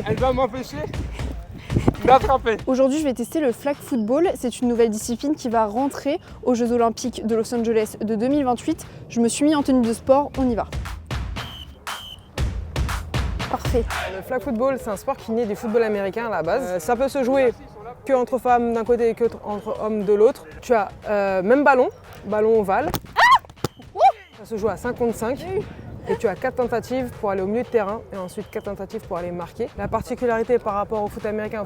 Elle va m'empêcher d'attraper. Aujourd'hui, je vais tester le flag football. C'est une nouvelle discipline qui va rentrer aux Jeux Olympiques de Los Angeles de 2028. Je me suis mis en tenue de sport, on y va. Parfait. Le flag football, c'est un sport qui naît du football américain à la base. Ça peut se jouer que entre femmes d'un côté et que entre hommes de l'autre. Tu as même ballon ovale. Ça se joue à 5 contre 5. Et tu as 4 tentatives pour aller au milieu de terrain et ensuite 4 tentatives pour aller marquer. La particularité par rapport au foot américain,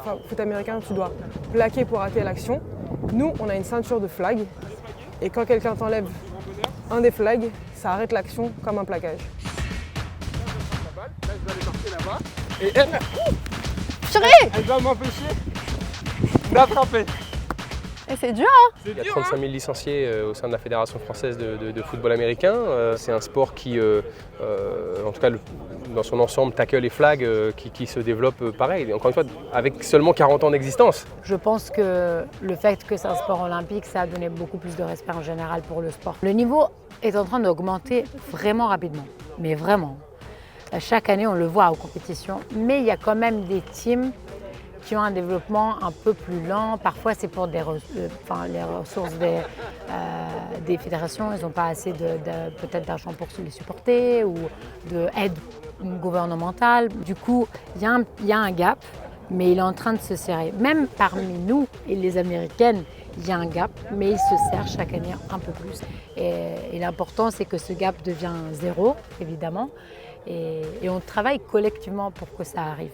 tu dois plaquer pour arrêter l'action. Nous, on a une ceinture de flag et quand quelqu'un t'enlève un des flags, ça arrête l'action comme un plaquage. Là, je vais aller marquer là-bas. Et elle va m'empêcher d'attraper. Et c'est dur, hein? Il y a 35 000 licenciés au sein de la Fédération française de football américain. C'est un sport qui, en tout cas dans son ensemble, tackle et flag, qui se développe pareil, encore une fois, avec seulement 40 ans d'existence. Je pense que le fait que c'est un sport olympique, ça a donné beaucoup plus de respect en général pour le sport. Le niveau est en train d'augmenter vraiment rapidement, mais vraiment. Chaque année, on le voit aux compétitions, mais il y a quand même des teams qui ont un développement un peu plus lent. Parfois, c'est pour les ressources des fédérations. Ils n'ont pas assez peut-être d'argent pour les supporter ou d'aide gouvernementale. Du coup, il y a un gap, mais il est en train de se serrer. Même parmi nous et les Américaines, il y a un gap, mais il se serre chaque année un peu plus. Et l'important, c'est que ce gap devient zéro, évidemment. Et on travaille collectivement pour que ça arrive.